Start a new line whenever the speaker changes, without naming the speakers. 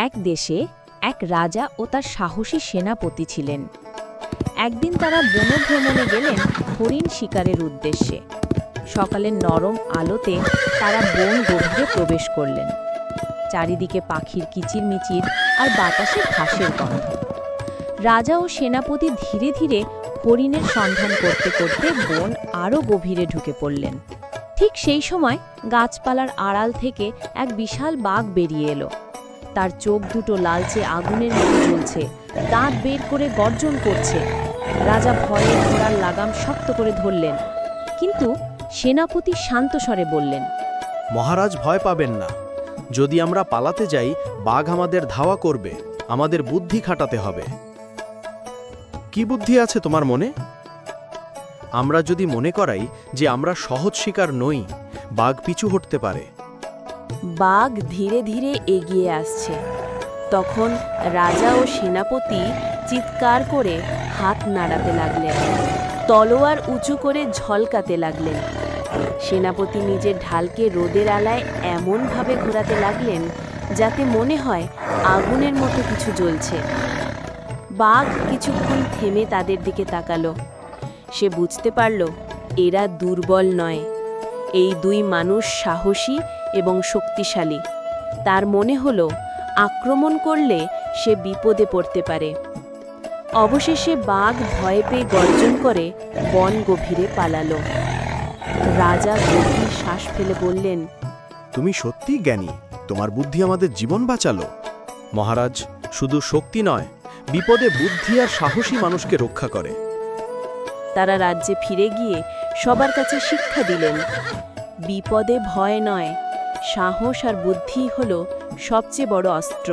এক দেশে এক রাজা ও তার সাহসী সেনাপতি ছিলেন। একদিন তারা বনভ্রমণে গেলেন হরিণ শিকারের উদ্দেশ্যে। সকালের নরম আলোতে তারা বন গভীরে প্রবেশ করলেন। চারিদিকে পাখির কিচিরমিচির আর বাতাসে ঘাসের গন্ধ। রাজা ও সেনাপতি ধীরে ধীরে হরিণের সন্ধান করতে করতে বন আরও গভীরে ঢুকে পড়লেন। ঠিক সেই সময় গাছপালার আড়াল থেকে এক বিশাল বাঘ বেরিয়ে এলো। তার চোখ দুটো লালচে আগুনের মতো জ্বলছে, দাঁত বের করে গর্জন করছে। রাজা ভয়ে ঘোড়ার লাগাম শক্ত করে ধরলেন, কিন্তু সেনাপতি শান্ত স্বরে বললেন,
মহারাজ, ভয় পাবেন না। যদি আমরা পালাতে যাই, বাঘ আমাদের ধাওয়া করবে। আমাদের বুদ্ধি খাটাতে হবে। কি বুদ্ধি আছে তোমার মনে? আমরা যদি মনে করাই যে আমরা সহজ শিকার নই, বাঘ পিছু হটতে পারে।
বাঘ ধীরে ধীরে এগিয়ে আসছে। তখন রাজা ও সেনাপতি চিৎকার করে হাত নাড়াতে লাগলেন, তলোয়ার উঁচু করে ঝলকাতে লাগলেন। সেনাপতি নিজের ঢালকে রোদের আলায় এমনভাবে ঘোরাতে লাগলেন যাতে মনে হয় আগুনের মতো কিছু জ্বলছে। বাঘ কিছুক্ষণ থেমে তাদের দিকে তাকালো। সে বুঝতে পারল এরা দুর্বল নয়, এই দুই মানুষ সাহসী এবং শক্তিশালী। তার মনে হলো আক্রমণ করলে সে বিপদে পড়তে পারে। অবশেষে বাঘ ভয় পেয়ে গর্জন করে বন গভীরে পালালো। রাজা গভীর শ্বাস ফেলে বললেন,
তুমি সত্যিই জ্ঞানী। তোমার বুদ্ধি আমাদের জীবন বাঁচালো। মহারাজ, শুধু শক্তি নয়, বিপদে বুদ্ধি আর সাহসী মানুষকে রক্ষা করে।
তারা রাজ্যে ফিরে গিয়ে সবার কাছে শিক্ষা দিলেন, বিপদে ভয় নয়, সাহস আর বুদ্ধি হলো সবচেয়ে বড় অস্ত্র।